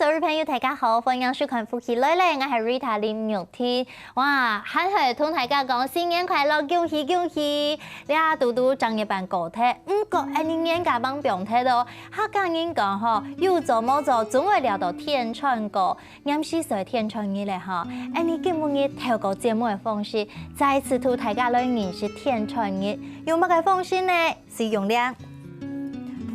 所有朋友大家好，歡迎收看《夫妻來了》，我係 Rita 林玉天。哇，還係同大家講新年快樂，恭喜恭喜！你啊，嘟嘟正月辦高鐵，唔過今年家幫病態咯。客家人講吼，有做冇做，總會聊到天穿過。啱先說天穿日咧吼，你今日透過節目嘅方式，再次同大家來認識天穿日。用乜嘅方式呢？是用咧。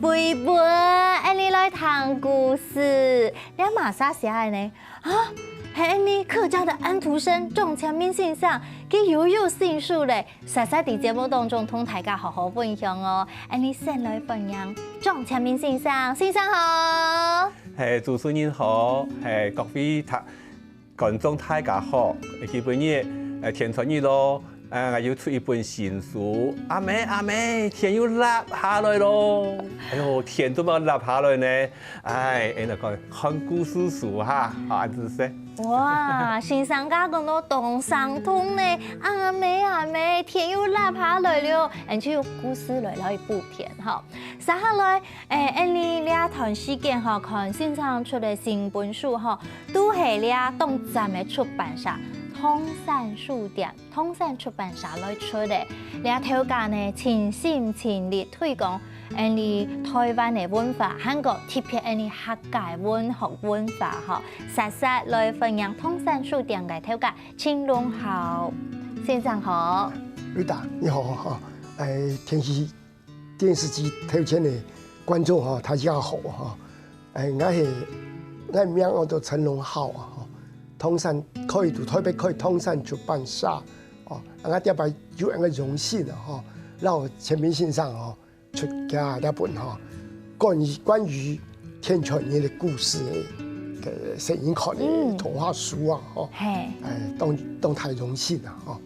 背本，你來談故事，你馬啥寫的呢？啊，係你客家的安徒生中簽名信箱，佢悠悠信書咧，實在喺節目當中同大家好好分享哦。你先來分享中簽名信箱，信箱好。係主持人好，係各位觀眾大家好，基本日天穿日咯。我要出一本新書，阿妹，天又落下來咯！哎呦，天都冇落下來呢！哎，那個看故事書哈，啊，就是哇，先生家講到東山通呢，阿妹，天又落下來了，就用故事來了一部片哈。接下來，你呢段時間哈，看先生出的新本書哈，都係呢東站的出版社。通山書店、通山出版社來出的，你頭家呢全心全力推廣你台灣的文化，韓國特別你客家文學文化嗬，實實來分享通山書店嘅頭家青龍好，先生好。Rita 你好哈，天氣電視機頭前的觀眾哈，大家好哈，我名我叫陳龍浩啊。通山可以到台北可以通山出版社，哦，我特別有一個榮幸啊，哈，讓我簽名信上哦出家一本哈關於天穿日的故事嘅聲音看嘅童話書啊，哈，當太榮幸啦，哈。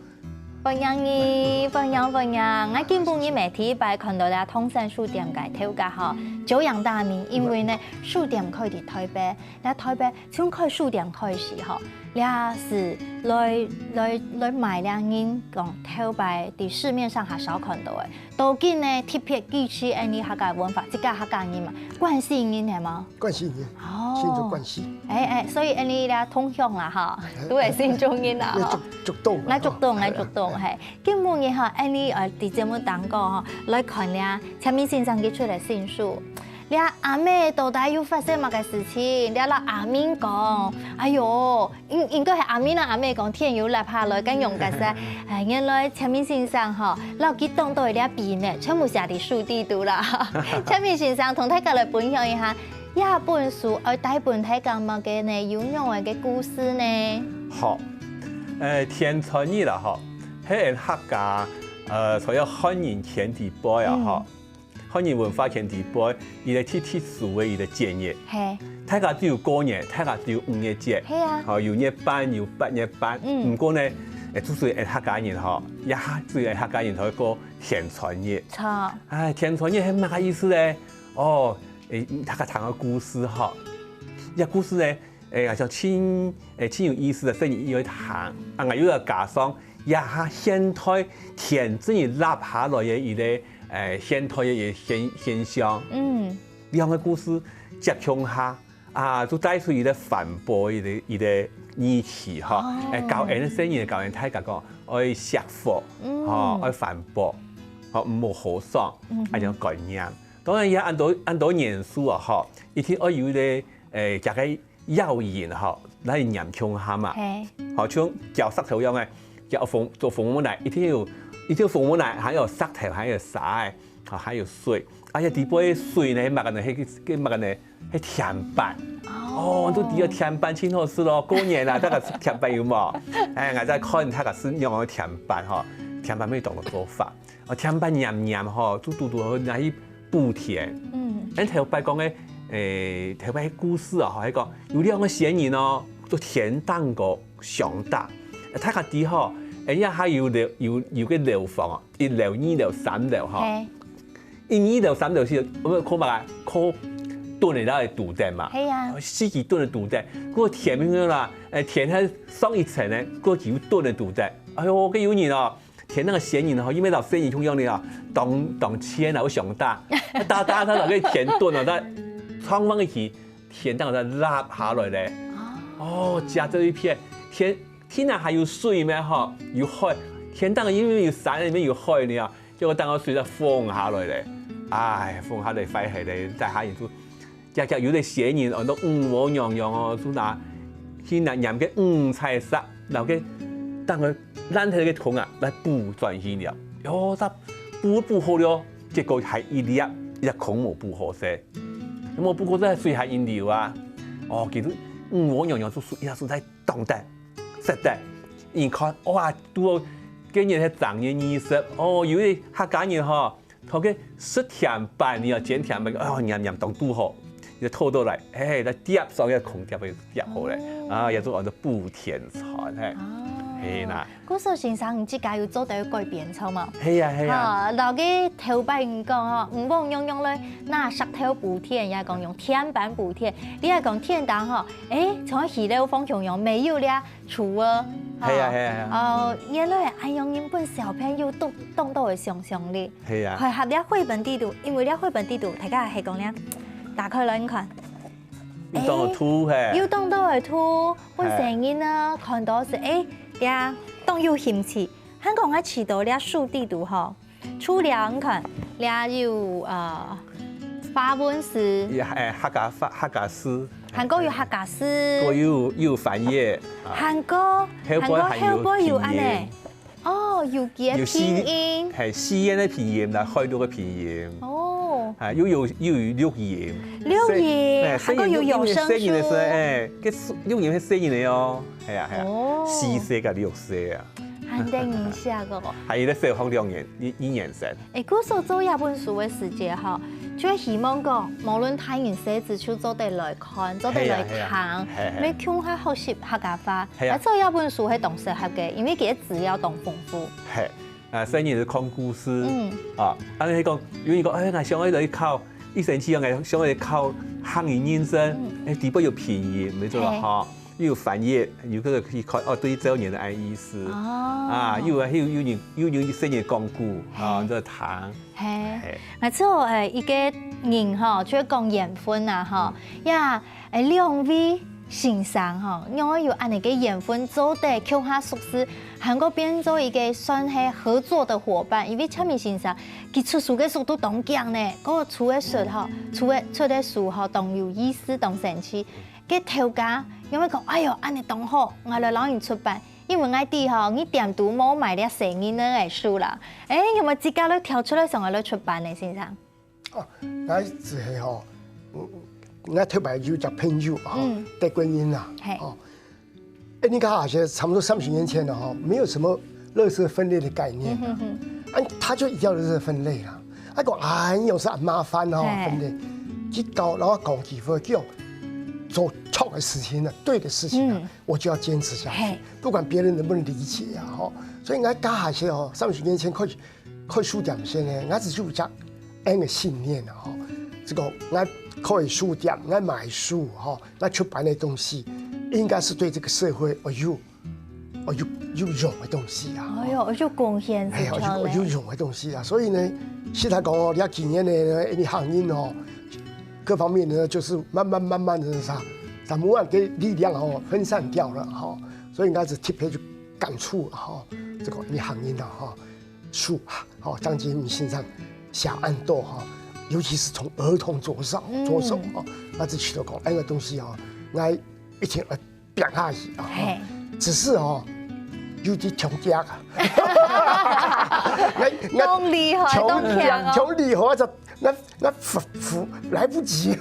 歡迎你，歡迎！我見本日媒體擺看到啦，通山書店嘅頭家吼，久仰大名，因為呢書店開喺台北，喺台北從開書店開始吼，你是來買兩人講頭擺喺市面上係少看到嘅，到今呢特別記起你客家文化，即個客家人嘛，關係人係嗎？關係人，先做關係。所以你咧通鄉啦嚇，都係先中人啦嚇。竹東，係。根本嘅嚇，你喺節目當過嚇，來看咧，簽名先生佢出嚟新書。你阿妹到底要發生乜嘅事情？你阿阿妹講，哎呦，應該係阿妹啦，阿妹講天要落下來，咁用嘅啫。原來簽名先生嚇，老激動到一邊咧，全部寫喺書底度啦。簽名先生同大家來分享一下，一本書而帶本睇咁乜嘅呢？有用嘅故事呢？好，天穿日啦，嗬，喺客家所有漢人天地碑啊，嗬。漢人文化天地碑，伊個鐵書嘅伊個節日，大家都有過年，大家都有五月節，嚇有日班有8月班，唔過呢，就是客家人嗬，一下子客家人去過天穿日。錯。天穿日係乜個意思咧？哦，大家談個故事嗬，一故事咧，好像挺有意思嘅，所以要談。我有個家鄉，一下現代天真係落下來嘅伊個。現代嘅現象，兩個故事接觸下，就帶出伊個反駁伊個議題嗬，教人嘅聲音，教人大家講愛説服，愛反駁，唔好好爽，係種概念。當然也按到元素啊，嗬，一天愛有咧加個謠言嗬，嚟嚴重下嘛，好像教石頭一樣嘅，教做父母嚟，一條父母奶還有石頭，還有沙，還有水。而且底杯水呢，乜嘅呢？係甜板。哦，都啲個甜板真好食咯。過年啦，得個甜板有冇？我在看睇個是用個甜板嗬，甜板咩當個做法？甜板黏黏嗬，都嘟去拿去補甜。頭擺講嘅頭擺故事啊，係講有兩個嫌疑咯，做甜蛋糕上搭，睇個底嗬。一下有個樓房啊，1樓、2樓、3樓嗬。1、2樓、3樓是我們講乜講燉嚟啦，土地嘛。係啊。4幾噸嘅土地，嗰個田邊啦，田喺上一層咧，嗰幾噸嘅土地。哎呦，幾有人哦！田那個閒人哦，因為老生意同樣的啊，當錢啊，我上大，打他那個田燉啊，他窗房一起天当在拉下来咧。哦，加这一片天上还有水咩？哈，有海。天当因为有山里面有海呢，结果当我水在风下来咧。哎，風下嚟飛起嚟，但係都日日要你寫完，我都和洋洋哦，都拿去拿鹽嘅菜色，然後嘅當佢爛起嘅桶啊，嚟補轉去了，喲，得補好了，結果係一孔冇補好些，咁我不過都係水係飲料啊，哦，見到和洋洋都一下都喺當得食得，你看哇，都今日係正嘅意思，哦，有啲客家人嗬。佢嘅食甜版，你要煎甜版，哦，鹽當都好，你拖到嚟，誒，你碟上嘅空碟去碟好咧，啊，亦都按照補甜菜，係啦。古時先生，你自家有做到改變錯嘛？係啊係啊。留嘅頭擺唔講哦，唔講用咧，那石頭補甜，也講用甜版補甜，你係講甜蛋嗬，從魚肉方向用沒有咧，除啊。係啊係啊。原來係用日本小朋友都當到嘅想象力。係啊。係合啲繪本地圖，因為啲繪本地圖，大家係講咧，打開嚟看。要當到圖係。要當到係圖，會聲音啊，看到是呀，當有興趣。香港喺遲到啲數地圖嗬，除了你看，你有法文詩。客家詩。韓國有客家詩，我有翻譯。韓國後背有安尼，哦，有嘅拼音，係詩音嘅拼音啦，開到嘅拼音。哦，係有錄音。錄音，韓國有有聲書。嘅錄音係聲音嚟哦，係啊係啊，詩寫嘅錄寫啊。肯定一下個。係咧，寫好兩年，一年成。嗰時候做一本書嘅時節嗬。就希望講，無論睇完寫字就做得來看，做得來聽，你強下學習客家話。做一本書係當適合嘅，因為佢資料當豐富。係，雖然係講故事，但係講，如果講，我想去考一星期，我想去考漢語人生，第不有便宜，你做得好，又有翻譯，又嗰個可以看哦，對周年的愛意思，又有聲音講故，就談。係，嗱之後一個人嗬，就講緣分啊嗬，呀兩位先生嗬，因為有安尼個緣分做得強下熟悉，韓國變做一個算係合作的夥伴，因為前面先生佢出書嘅速度當強呢，嗰個出嘅書嗬，出嘅書嗬，當有意思當神奇，佢頭家因為講哎呦安尼當好，我嚟攞人出版。因為我哋嗬，你點都冇買啲聲音嘅書啦。有冇自家咧跳出來上嚟出版呢，先生？哦，我只係嗬，我特別有隻朋友嗬，戴冠英啊，哦，你看那些差不多30年前了哈，沒有什麼垃圾分類的概念啊，他就要垃圾分類啦。他講哎呀，是很麻煩哦，分類，佢搞然後講幾分叫做錯的事情呢，對的事情呢，我就要堅持下去，不管別人能不能理解呀，哈。所以我家下些哦，30年前開書店先呢，我只有隻個信念啊，哈，這個我開書店，我買書哈，我出版的東西，應該是對這個社會有用的東西啊。哎呦，有貢獻，有用的東西啊。所以呢，現在講哦，你幾年呢，你行業哦。各方面呢，就是慢慢的把某樣嘅力量哦分散掉了哈，所以應該是特別去感觸哈，這個你行業啊哈，書哈，張杰明先生下暗多哈，尤其是從兒童着手哈，我只去到講那個東西啊，我一聽變下去啊，只是哦有啲強加啊，咁厲害，咁強從厲害就。那來不及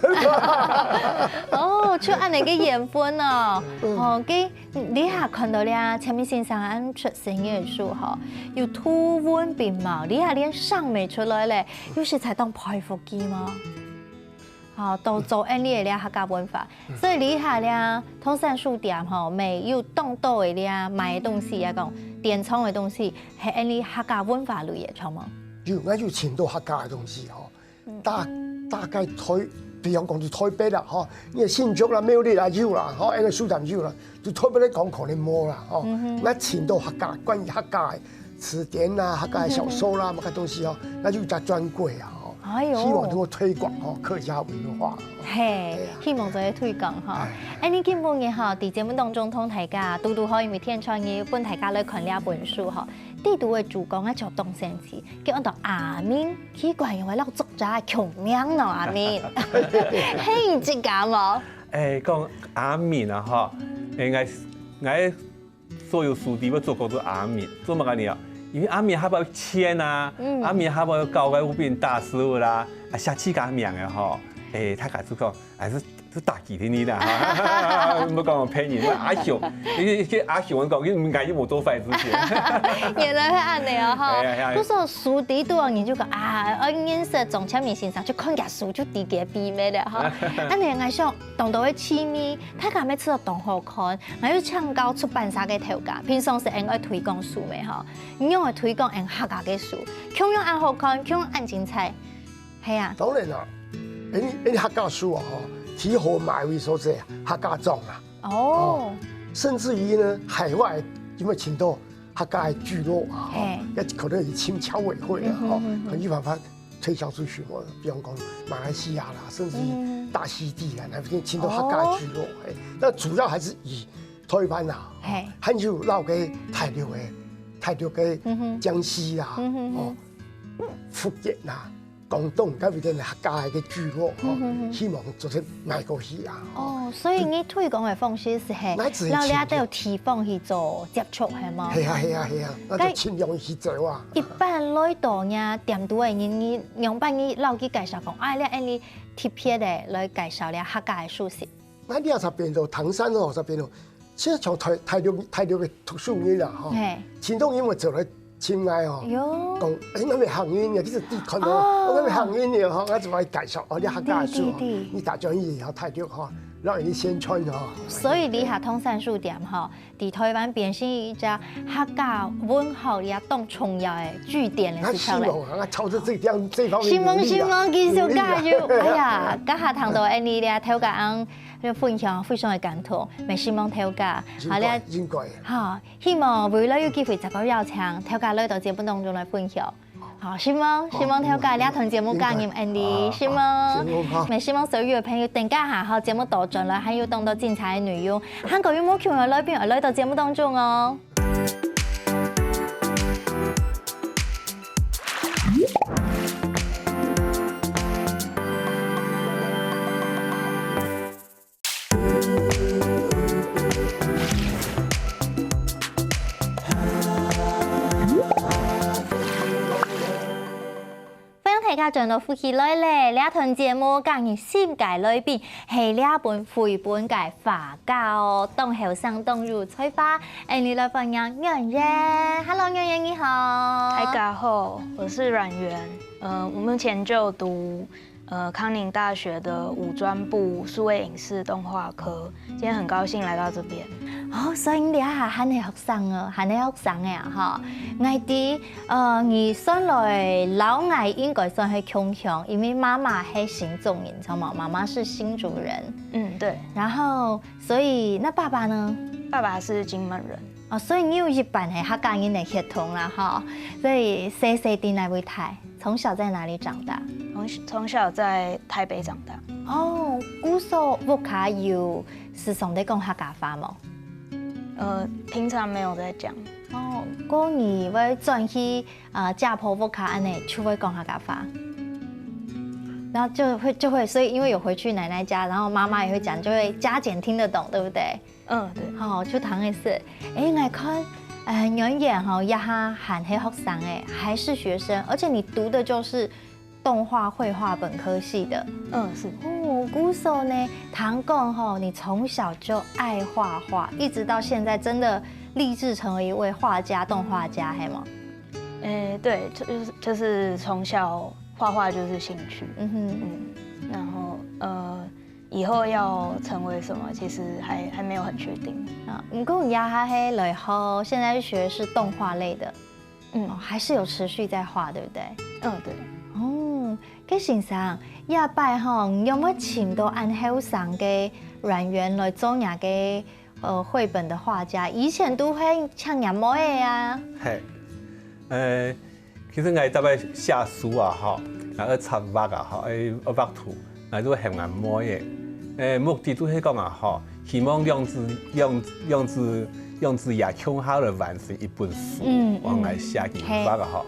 哦，出安尼個緣分哦，你下看到咧，前面先生安出新嘅書嗬，有圖文並茂，你下連上未出來咧，有時才當佩服機嘛。都做安尼嘅咧客家文化，所以你下咧通山書店嗬，未有當到嘅咧賣嘅東西啊，講典藏嘅東西係安尼客家文化類嘅，錯嗎？我有請到客家嘅東西嗬。大概比方講就台北啦，嗬，因為新竹啦、苗栗啦有啦，嗬，一個書店有啦，就台北咧講可能冇啦，嗬。我請到客家關於客家嘅詞典啦、客家嘅小說啦，乜嘅東西嗬，那就有隻專櫃啊，嗬。哎呦，希望能够推广客家文化。嘿，希望做些推广哈。哎，你今本日哈伫节目当中同大家拄好，因为天创业本大家来看两本书哈。地图的主讲啊叫董先生，叫我到阿明，奇怪因为老作者穷名咯阿明，嘿，这个无？讲阿明啊哈，我所有书店要做过都阿明，做乜嘢啊？因为阿明还包签啊，阿明还包教个有变大师傅啦，下起个名的吼，他家就讲还是大吉的你啦，唔好讲我骗你，阿雄，你阿雄我讲，你唔介意我多费之前。原来是安尼啊哈，不说书底多人就讲啊，颜色总前面欣赏就看架书就低个比咩了哈。安尼我想动到的趣味，他家要出到动好看，我要抢到出版社嘅头家，平常是应该推广书嘅哈，你用来推广用客家嘅书，强用按好看，强用按精彩，系啊。当然啦，你客家书啊吼。提火买为所在客家庄啊，哦，甚至于呢，海外有没有请到客家的聚落啊？也可能以青侨委会啊，很有办法推销出去。比方讲马来西亚啦，甚至于大溪地啦，那边请到客家聚落。那主要还是以台湾啊，还有绕给台六嘅江西啦，福建啦。广东嗰邊嘅客家嘅聚落，希望做出賣過去啊！哦，所以你推廣嘅方式是係，然後你都有地方去做接觸係嗎？係啊，我就盡量去做啊！一般來到呢店都嘅人，用班你老去介紹講，你特別嘅來介紹你客家嘅書籍。那你嗰邊度唐山嗰邊度，即係從台六嘅圖書館啦，嗬，前東因為做咗。親愛哦，講我咪行運嘅，其實啲看到我咪行運嘅嗬，我就話介紹我啲客家書，你大將以後睇到嗬，讓人宣傳嗬。所以你下通山書店嗬，喺台灣變成一家客家文化也當重要嘅據點嚟希望我朝着這方面希望繼續加油！哎呀，家下談到你咧，頭家啱。分享非常的感動，咪希望大家好咧，好希望未來有機會再個邀請大家來到節目當中來分享。好，希望大家呢同節目感染 Andy， 希望所有嘅朋友等家下好節目到盡啦，還有更多精彩嘅內容，韓國有冇強嘅來賓來到節目當中哦。大家轉到夫妻來咧，呢一堂節目講嘅新界裏邊係呢一本繪本嘅畫家哦，當後生當如翠花，你來分享阮媛 ，Hello 阮媛你好，大家好，我是阮媛，我目前就讀康寧大學的五專部數位影視動畫科，今天很高興來到這邊。哦，所以你係韓系學生啊，韓系學生嘅哈，我哋你上來老外應該算係強強，因為媽媽係新竹人，知道嗎？媽媽是新竹人。嗯，對。然後，所以那爸爸呢？爸爸是金門人。哦，所以你有一半係客家人的血統啦，哈。所以細細啲來為台，從小在哪裡長大？從小在台北長大。哦，古時屋卡有時常在講客家話嗎？平常沒有在講。哦，過年會轉去家婆屋卡安內就會講客家話，然後就會，所以因為有回去奶奶家，然後媽媽也會講，就會加減聽得懂，對不對？嗯，對。好，就唐嘅事。我看阮媛哈一下韓系學生還是學生，而且你讀的就是動畫繪畫本科系的。嗯，是。哦，古時候呢，唐講吼，你從小就愛畫畫，一直到現在，真的立志成為一位畫家、動畫家，係嗎？對，就是從小畫畫就是興趣。然後以後要成為什麼，其實還沒有很確定。啊，不過你家還來後，現在學的是動畫類的，還是有持續在畫，對不對？嗯，對。哦，嘅先生，一擺吼，有冇請到按後生嘅阮媛來做nhà嘅繪本的畫家？以前都係唱人模嘅啊。係，其實我大概寫書啊，吼，啊，插畫啊，嗬，畫圖，啊都係按摩嘅。目的都係講啊，嗬，希望讓子也更好地完成一本書，往來寫嘅畫啊，嗬。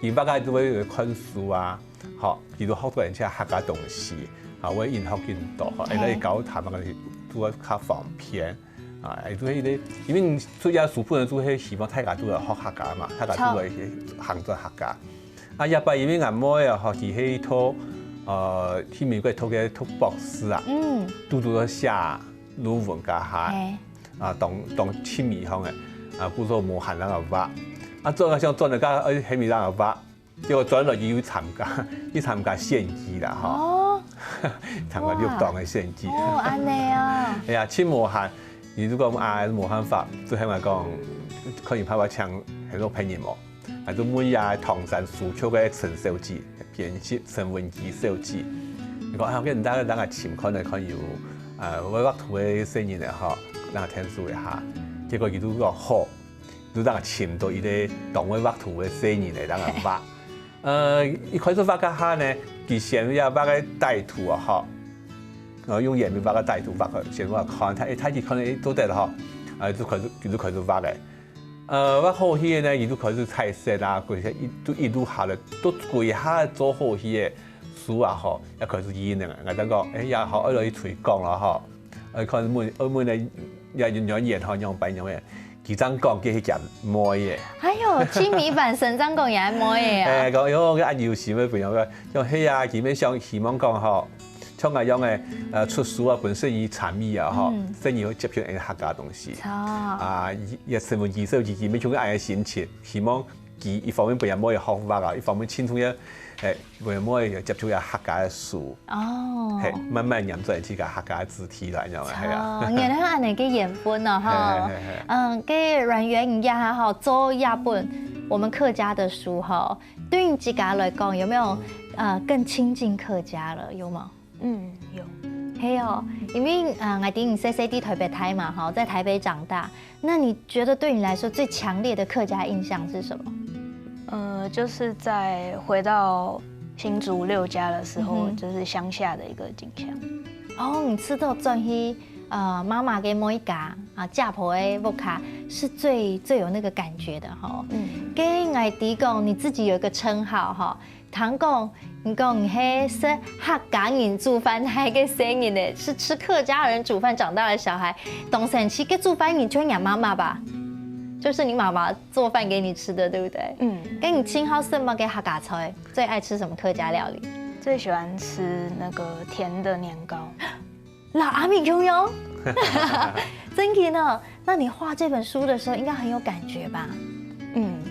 而畫啊都會看書啊，嗬，亦都學到人家客家東西，啊，會研學見到，嗬，而家搞談嘅都會較方便。啊，都係啲，因為出家書本人都係希望大家都係學客家嘛，大家都係行咗客家。啊，日本因為按摩啊，學佢係套，去美國套嘅套博士啊，都都寫論文家下，啊，當親密向嘅，啊，故作無限人嘅畫，啊，做想做人家喺面人嘅畫，結果轉落要參加獻祭啦，嗬，參加六檔嘅獻祭。哦，安尼啊。係啊，親無限。如果講啊冇辦法，都係話講，可以拍話唱很多朋友喎，啊都每日唐山書曲嘅陳小姐編輯陳文琪小姐，如果啊跟大家情況嚟看有畫圖嘅聲音嚟嗬，大家聽書一下，結果佢都講好，都大家潛到伊啲當位畫圖嘅聲音嚟大家畫，一開始畫嘅下呢，佢先要畫個帶圖啊嗬。用眼眉畫個帶圖畫佢，先話看睇佢可能都得啦嗬，都佢都畫嘅，畫好些呢，亦都佢都彩色啦，佢一路下來都跪下做好些書啊嗬，一佢是演嘅，我等講，也好一路去推廣啦嗬，看每呢也用言學用品用嘅，幾張講嘅係人摸嘅。哎呦，青米版神張講也係摸嘅啊。講因為我嘅阿姚時咩朋友嘅，用係啊，佢咩想希望講嗬。像咁樣嘅出書啊，本身以產品啊，嗬，生意會接觸人客家東西。啊，也成為二手自己，咩種嘅愛嘅心情，希望佢一方面俾人摸嘅學法啊，一方面清楚嘅俾人摸嘅接觸下客家嘅書。哦，係慢慢釀出嚟自己客家嘅字體啦，咁樣係啊。哦，原來按你嘅緣分啊，哈，嘅人員也好做一本我們客家的書哈，對於自己來講，有沒有更親近客家了？有嗎？有，還有，因為我弟你細細啲台北胎嘛，哈，在台北長大，那你覺得對你來說最強烈的客家印象是什麼？就是在回到新竹六家的時候，就是鄉下的一個景象。哦，你吃到轉去媽媽嘅某一家啊，家婆嘅屋卡是最有那個感覺的哈。跟我弟講，你自己有一個稱號哈，堂講。你講你是客家人煮飯台嘅聲音呢，是吃客家人煮飯長大的小孩。當神奇嘅煮飯，你就你媽媽吧，就是你媽媽做飯給你吃的，對不對？跟你稱號什麼嘅客家菜？最愛吃什麼客家料理？最喜歡吃那個甜的年糕。老阿米 Q 喲，真的呢？那你畫這本書的時候，應該很有感覺吧？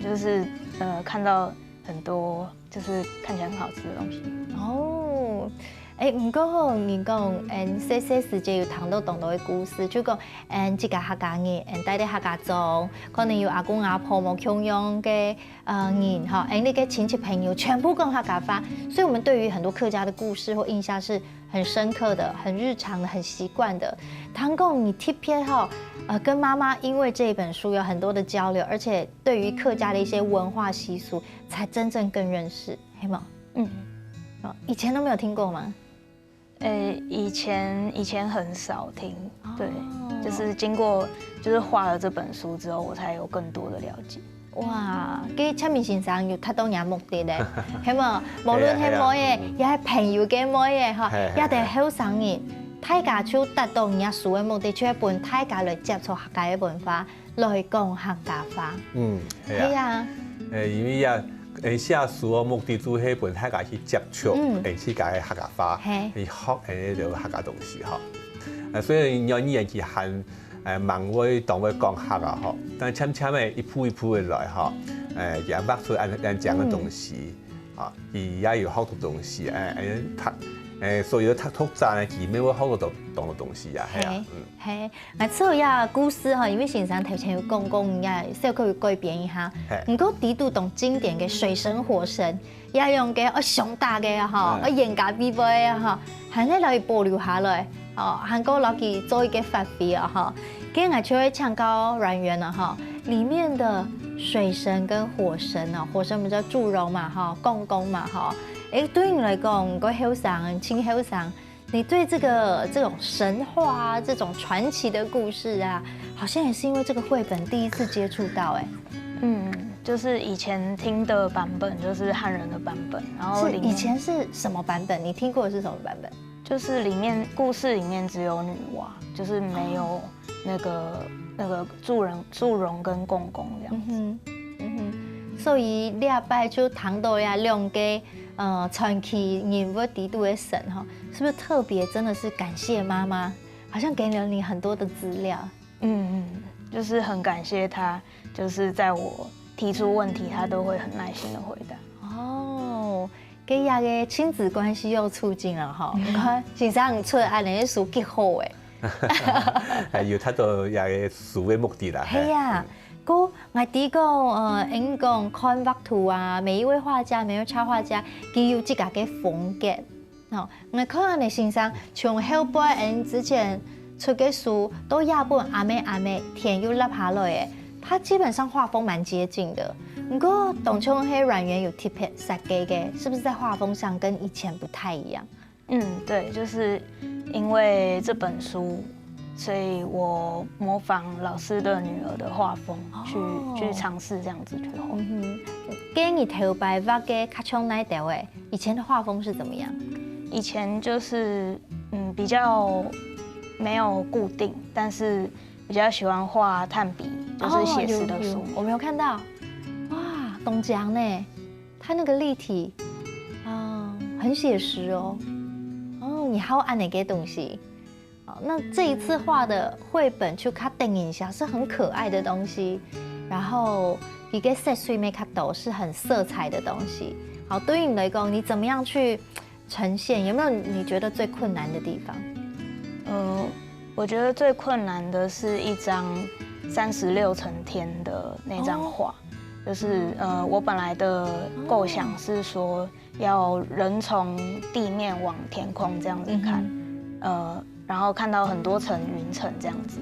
就是看到很多。就是看起來很好吃的東西哦，唔過你講細細時節要談到當到嘅故事，就講自家客家人，帶啲客家莊，可能有阿公阿婆冇共用嘅人哈，你嘅親戚朋友全部講客家話，所以我們對於很多客家的故事或印象是很深刻的、很日常的、很習慣的。堂公，你特別哈，跟媽媽因為這本書有很多的交流，而且對於客家的一些文化習俗，才真正更認識，係嗎？以前都沒有聽過嗎？以前很少聽，對，就是經過就是畫了這本書之後，我才有更多的了解。哇，佢陳明先生有太多樣目的咧，係嘛？無論係乜嘢，也係朋友嘅乜嘢，嗬，一定係後生人。大家就達到人家書嘅目的，就係本大家來接觸客家嘅文化，來講客家話。係啊。因為寫書嘅目的就係本大家去接觸，自家嘅客家話，去學呢個客家東西嗬。所以有啲人去喊問我當我講客啊嗬，但係悄悄一步一步嘅來嗬，也畫出人講嘅東西啊，而也有學到東西所以讀冊呢，佢咩會學到當嘅東西啊，係啊，係。嗱，之後有故事嗬，因為先生頭前有講也小可以改變一下。唔過啲都當經典嘅水神火神，也用嘅上大嘅嗬，嚴格必備嘅嗬，係咧可以保留下來，韓國攞佢做一個發揮啊嗬。跟我就會唱高軟圓啊嗬，裡面的水神跟火神啊，火神不叫祝融嘛嗬，公公嘛嗬。对你来讲，个后生、亲后生，你对这种神话啊、这种传奇的故事啊，好像也是因为这个绘本第一次接触到，就是以前听的版本就是汉人的版本，然后以前是什么版本？你听过的是什么版本？就是故事里面只有女娲，就是没有那个祝融跟公公这样子。所以礼拜就谈到呀两个传奇人物底度的神哈，是不是特别真的是感谢妈妈，好像给了你很多的资料。就是很感谢她，就是在我提出问题，她都会很耐心的回答。给亚个亲子关系又促进了哈。你看，先生出安尼书极好诶。係要睇到也個書嘅目的啦。係啊，個我哋講應講看畫圖啊，每一位畫家、每一位插畫家，佢有自己嘅風格。我看安尼先生從後輩之前出嘅書，到亞本阿妹田又立下來嘅，他基本上畫風蠻接近的。不過董瓊黑軟元有特別設計嘅，是不是在畫風上跟以前不太一樣？对，就是因为这本书，所以我模仿老师的女儿的画风，去尝试这样子去画。跟你头白画嘅卡通那条诶，以前的画风是怎么样？以前就是比较没有固定，但是比较喜欢画炭笔，就是写实的书。我没有看到，哇，董江呢？他那个立体，很写实哦。你好按哪个东西？那这一次画的绘本就看电影下是很可爱的东西，然后一个色水没看到是很色彩的东西。好，对于你来讲，你怎么样去呈现？有没有你觉得最困难的地方？我觉得最困难的是一张36层天的那张画，就是我本来的构想是说要人从地面往天空这样子看，然后看到很多层云层这样子，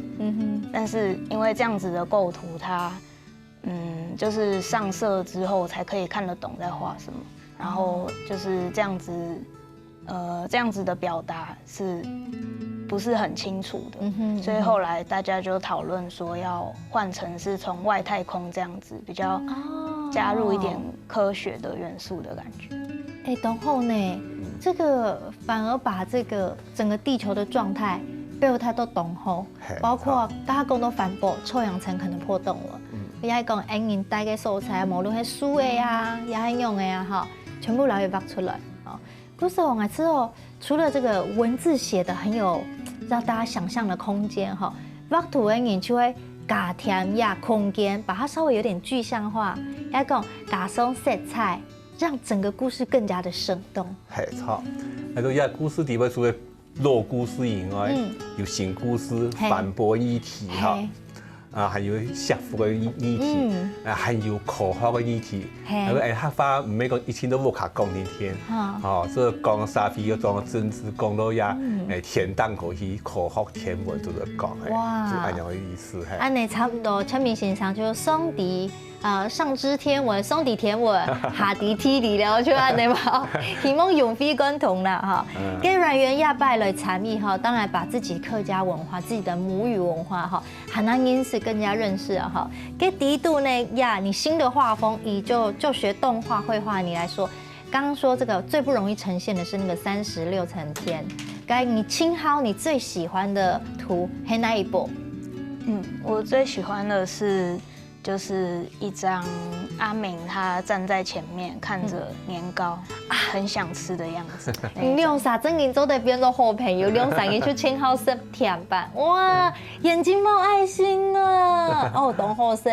但是因为这样子的构图，它就是上色之后才可以看得懂在画什么，然后就是这样子的表达是不是很清楚的，所以后来大家就讨论说要换成是从外太空这样子，比较加入一点科学的元素的感觉。等后呢，这个反而把这个整个地球的状态背后它都懂后，包括大家共同反驳臭氧层可能破洞了，也係講人帶嘅素材，無論係書嘅啊，也係用嘅啊，哈，全部來畫出來。故事我知道，除了这个文字写的很有让大家想象的空间哈，畫圖嘅人就會加添呀空間，把它稍微有點具象化，也講加上色彩。让整个故事更加的生动。係錯，那個一故事底部除了老故事以外，有新故事、反駁議題哈，還有社會嘅議題，還有科學嘅議題。那個黑花唔係講以前都冇卡講天，所以講沙皮要講政治，講到呀天當過去科學天文都在講，就按樣嘅意思。安尼差不多，陳明先生就雙底。上知天文，松底天文，下底天理了，就安尼嘛。希望用非共同啦哈。跟阮元亚拜来参与哈，当然把自己客家文化、自己的母语文化哈，汉南因是更加认识了哈。跟第一度呢呀，你新的画风，以就学动画绘画你来说，刚刚说这个最不容易呈现的是那个36层天。该你青蒿你最喜欢的图是哪一部？我最喜欢的是。就是一张阿明，他站在前面看着年糕，很想吃的样子。两三真人做得变做好朋友，两三个去青蒿食甜板，哇，眼睛冒爱心啊！懂好食。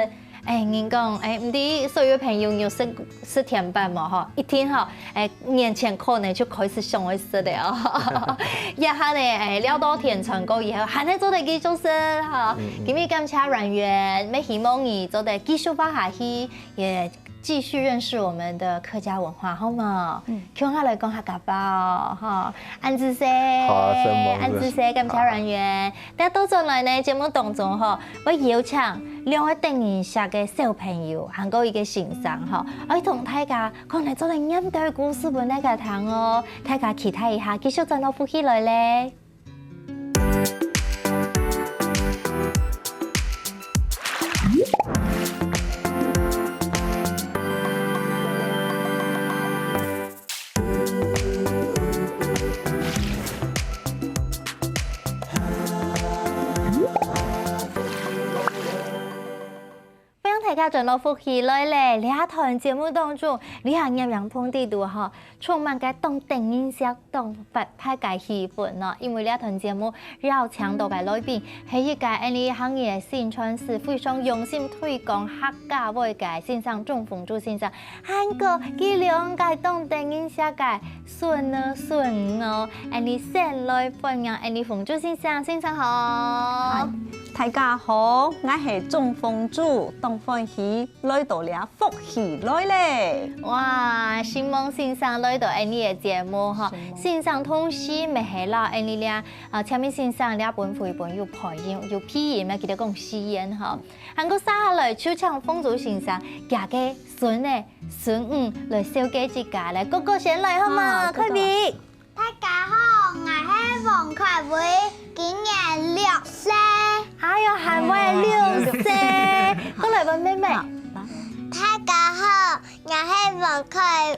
人讲，唔知所有朋友有吃甜板嘛？哈，一天哈，年前可能就開始想去食了。一下呢，聊到甜成功以後，還係做得繼續食哈。今日感謝阮元，咩希望你做得繼續發下去，也繼續認識我們的客家文化，好嗎？叫我來講下家寶哈，安子生，安子生，感謝阮元。但到咗來呢節目當中哈，我邀請。两个等一下嘅小朋友，韩国一个先生吼，我同大家可能做嚟念對故事本大家聽哦，大家期待一下，繼續轉到呼起來咧。大家轉到呼起來咧，呢一堂節目當中，你係點樣碰地度嗬？充滿嘅動定音色，動發派嘅氣氛咯。因為呢一堂節目邀請到嘅來賓係一個呢行業宣傳師，非常用心推廣客家話嘅先生鍾鳳珠先生，韓國佢兩個動定音色嘅孫哦，呢先來歡迎呢鳳珠先生，先生好。大家好，我係鍾鳳珠，當歡喜來到了福喜來咧。哇，希望先生來到呢個節目哈，先生同時咪係啦，呢倆前面先生呢本繪本有配音有配音，咪記得講試演哈。韓國下來就請鳳珠先生夾嘅孫五來紹介自家咧，哥哥先來好嘛？開邊。大家好，我係黃凱偉，今年6歲。哎呦，還未6歲，過來吧，妹妹。大家好，我係黃凱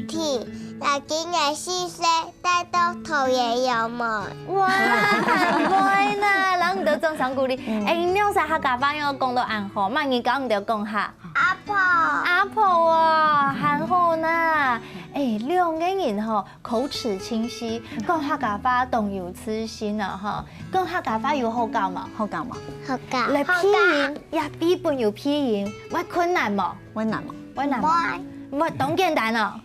婷，我今年4歲，帶到桃園遊門。哇，還會呢，人唔到掌聲鼓勵。你兩歳客家話要講到暗號，萬二講唔到講下。阿婆啊，很好呢。兩個人吼口齒清晰，講客家話動有自信啊哈。講客家話有好教嘛？好教嘛？好教。嚟配音也比本有配音，會困難冇？會難嘛？會難嗎？唔係，當簡單啊，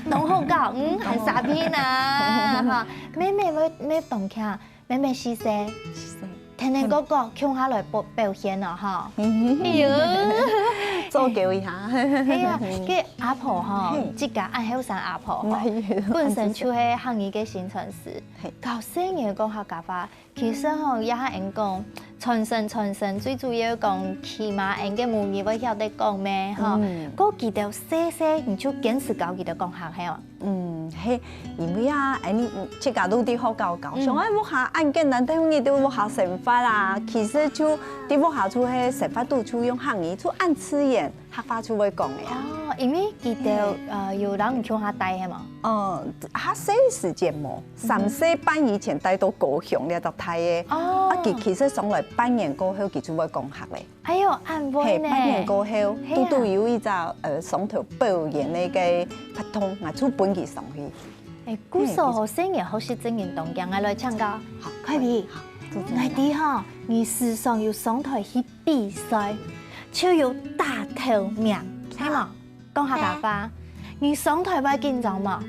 當好教，係傻片啊哈。妹妹會當強，妹妹4歲。聽聽哥哥唱下來表現啊哈。哎呦！做叫一下。係啊，佢阿婆嗬，即家愛後生阿婆嗬，本身就係行業嘅宣傳師，教細嘅講客家話，其實嗬也係人講傳承，最主要講起碼人嘅母語會曉得講咩嗬，嗰記得細，你就堅持教佢哋講客係嘛？係，因為啊，你即家都啲好教，上海屋下按鍵難聽嘅都屋下成法啦，其實就啲屋下就係成法都就用行語，就按詞言客話就會講嘅呀。哦，因為記得有人唔唱下帶係嘛？嚇細時節冇，3歲半以前帶到高雄咧就睇嘅。哦，其實上來半年過後，佢就會講客咧。哎呦，安慰呢！半年過後，都有一隻上頭表演呢個拍通，我就本佢上去。古時候生日好似正言動嘅，我來唱歌。好，快啲！我哋嗬，你時常要上台去比賽，就要打頭名，係嘛？講客家話，你上台會緊張嘛？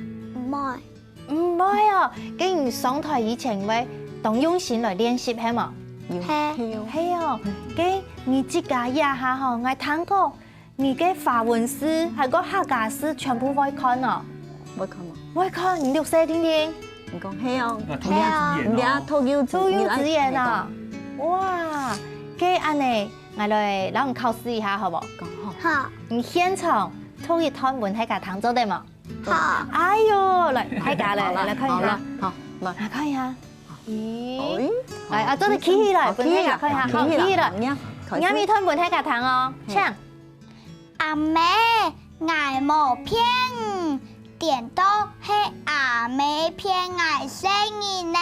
唔會啊！既然上台以前會當用心來練習，係嘛？係啊！既你自家也下嗬，我聽過你嘅華文詩係個客家詩，全部會看啊！會看嘛？會看，你6歲聽聽。你講係啊，人家偷幼稚園啊！哇，嘅安尼，我來讓你考試一下，好唔好？好。你現場抽一攤本睇下彈奏得嘛？好。哎呦，來睇下來看一下。好，來看一下。咦？嚟，做你企起來，本睇下看一下，好，企起來。啱一攤本睇下彈哦，唱。阿妹，愛無片。點都係阿妹偏愛聲音呢，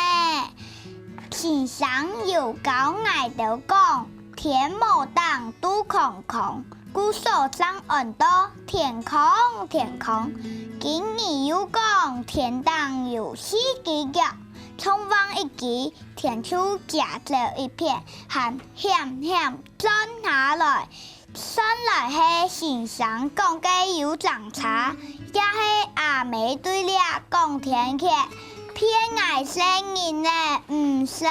天上有高矮的講，天無當都空空，鼓手上耳朵天空，今年有講天當有四隻腳，衝往一支天出夾了一片，還險轉下來。上來係先生講嘅有長茶，也係阿妹對了講天氣，偏愛聲音呢唔識。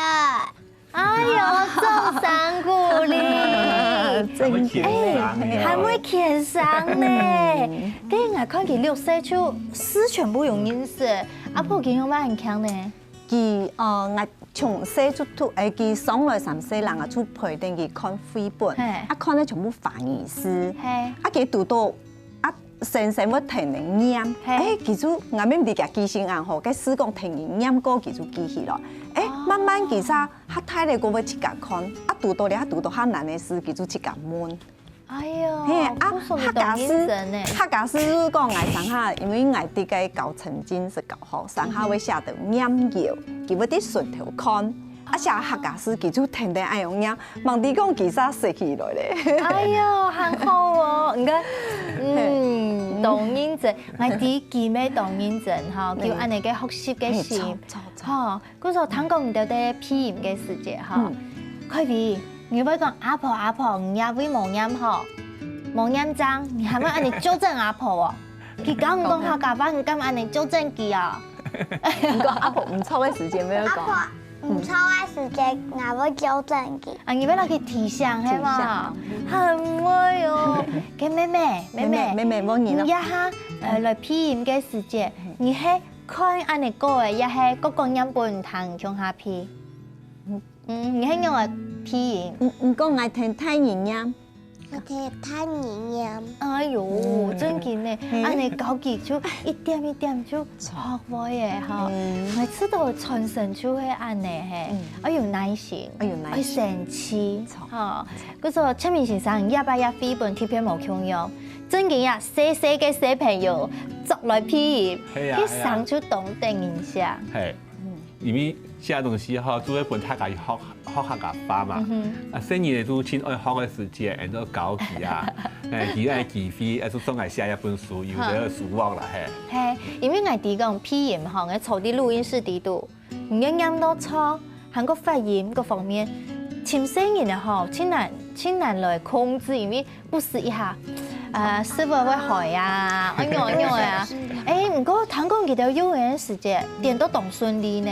哎呦，掌聲鼓勵，真還會獻上呢。跟我看佢6歲就詩全部用音色，阿婆佢用乜很強呢？佢我從細出圖，佢上來三世人啊，出陪定佢看繪本，啊看咧全部翻譯師，啊佢讀到啊先生要聽人念，其實我咪唔理解記性硬好，佢師講聽人念過，其實記起來，慢慢其實較睇咧個要自家看，啊讀到咧，讀到較難嘅詩，其實自家悶。哎呦，客家師講愛上下，因為愛啲嘅教曾經是教學，上下會寫到念謠，佢要啲順頭看。啊，寫客家詩其實聽得愛用念，問啲講其實寫起來咧。哎呦，很好哦，你看，動認真，我啲記咩動認真哈，叫安尼嘅學習嘅心，哈，嗰時候聽講唔到啲批音嘅時節哈，佢哋。你會講阿婆，你也會冇念好，冇念章，你係咪按你糾正阿婆喎？佢講唔講客家話，你咁按你糾正佢啊？唔講阿婆唔錯嘅時間咩講？阿婆唔錯嘅時間，我會糾正佢。啊，你要讓佢提醒係嘛？很會哦。嘅妹妹，冇你一下來批音嘅時節，你係看按你講嘅，一係個個音本堂向下批。你係用嚟批音？唔講愛聽太人音，我聽太人音。哎呦，真嘅呢！按你搞記就一點一點就學會嘅哈。每次都傳承出去按呢嘿，要有耐心，要生氣哈。嗰個陳明先生一擺一飛本貼片冇強用，真嘅呀！細嘅小朋友作來批音，佢生出懂得影響。係，因為寫東西哈，做一本客家學客家話嘛。啊，新年都親愛學嘅時節，人都搞記啊，記愛記飛，就總係寫一本書，有啲書忘啦係。係，因為我哋講批音哈，我坐啲錄音室啲度，唔一樣多錯，韓國發音各方面，潛聲音嘅哈，千難來控制，因為不是一下。師傅會害啊，我啊，唔過聽講佢哋幼兒園時節點都當順利呢，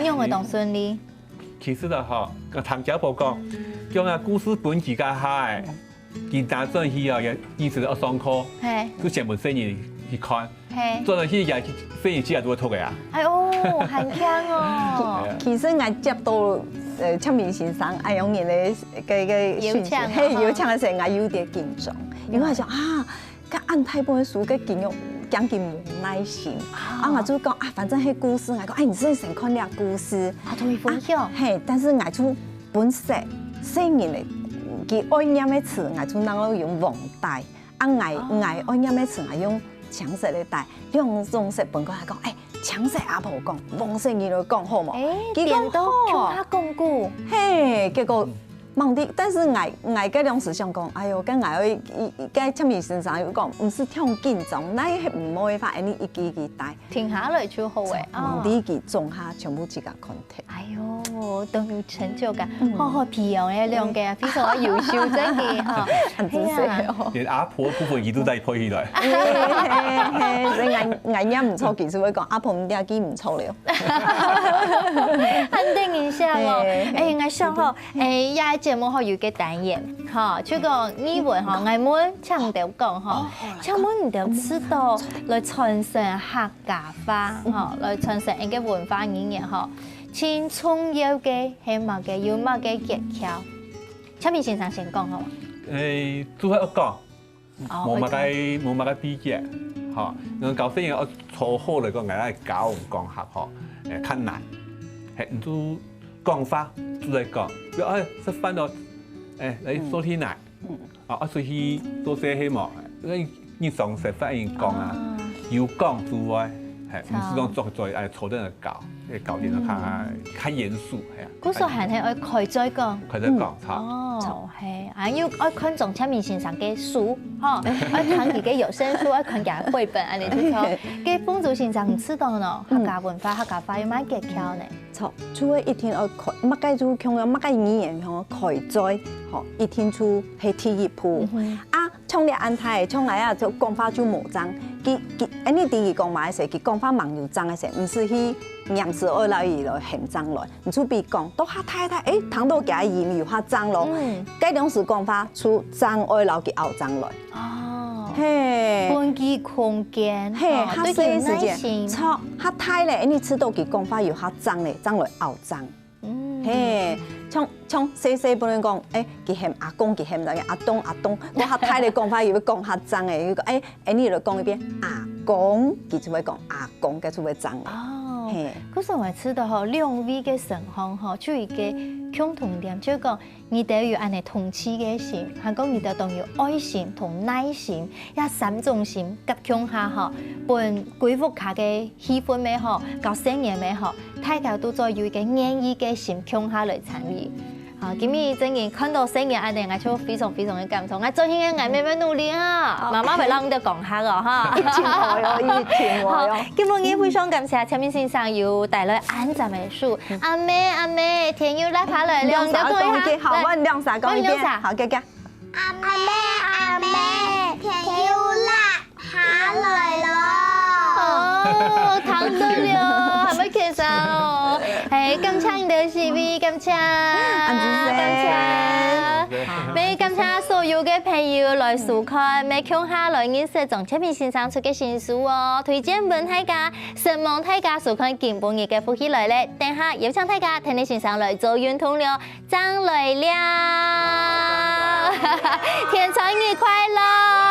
用會當順利。其實啦，嗬，個譚家婆講，叫啊故事本自家嗨，見打轉去啊，以前我上課，都成本生意去看，做到去日生意之後都會讀嘅啊。哎呦，很強哦！其實我接到陳明先生愛用人嘅訊息，有唱嘅時候我有啲緊張，因為我想啊，佢按太本書嘅緊要。講佢冇耐心，我就講反正係故事，我講你先成看啲故事，同佢分享。但是我就本色聲音嚟，佢愛念嘅詞，我就能夠用黃帶，愛念嘅詞，我用搶色嚟帶，用黃色本講係講，搶色阿婆講，黃色佢嚟講好冇？點都聽下講古，結果。忙啲，但是我嘅兩時想講，哎呦，跟我陳明先生有講，唔是聽緊張，那係唔會發，你一記記帶，停下來就好誒。忙啲佢種下全部自家 contact。哎呦，都有成就感，好培養嘅兩個非常優秀真嘅嚇，連阿婆部分佢都帶開起來。你眼音唔錯，其實會講阿婆唔啲機唔錯了。肯定影響哦，我想嗬，也節目可以有個單元，嚇，就講語文嚇，我們強調講嚇，請問唔到知道來傳承客家話，嚇，來傳承一個文化語言嚇，先重要嘅係乜嘅，有乜嘅技巧？陳明先生先講好嘛？都係我講，冇乜嘅秘訣，嚇，我教細人我初好嚟講，我係教講客學，困難，係唔都。講法就嚟講，食飯咯，你收天嚟，所以多些希望，你上食飯已經講啊，要講之外，唔是講作在坐喺度教啲人較嚴肅係啊。嗰時候係愛開再講，錯，係要看仲陳明先生嘅書，愛睇佢嘅有聲書，愛看佢繪本，安尼就錯。嘅豐祖先生唔知道呢，客家文化、客家話有乜技巧呢？錯，除咗一天愛開，乜嘅就強調乜嘅語言向開再，一天出係第一步。從你安排，從來啊就講法就冇爭，你第二講話嘅時候，佢講法蠻有爭嘅時候，唔是去硬是愛來而來嫌爭來，唔出別講，都下睇，聽到佢言有下爭咯，該兩時講法出爭愛來佢後爭來。嘿，分期空间，嘿，他对省时耐心间，超他太嘞，你吃到佢讲法有他脏嘞，脏落后脏。嘿，像细不能讲，佢嫌阿公，佢嫌阿东，我他太嘞讲法又要讲他脏诶，你就讲一遍阿公，佢就会讲阿公，佢就会脏诶。哦，嘿，可是我知道吼，两位嘅成行吼，就一个共同点，就是讲，你都要安尼同期嘅心，还讲你都ต้อง有愛心同耐心，也三種心夾強下吼，本貴婦下嘅氣氛咩吼，搞生意咩吼，大家都在有一個願意嘅心強下來參與。啊，今日真係看到生意安尼，我就非常嘅感動。我做興嘅我慢慢努力啊，媽媽會讓我哋講下個哈。一聽我喲，一聽我喲。今日非常感謝陳明先生有帶來安讚美書。阿妹，天佑來爬來，亮傻講一句，好，來我亮傻講一遍，好，哥哥。阿妹，天佑啦，爬來咯。哦，糖得了，係咪其實哦？係感謝你的 CV，感謝，咩感謝所有嘅朋友來收看，咩共下來認識張陳明先生出嘅新書哦，推薦本大家，希望大家收看今半日嘅福氣來咧，等下有請大家聽你先生來做運動了，張來了，天創日快樂！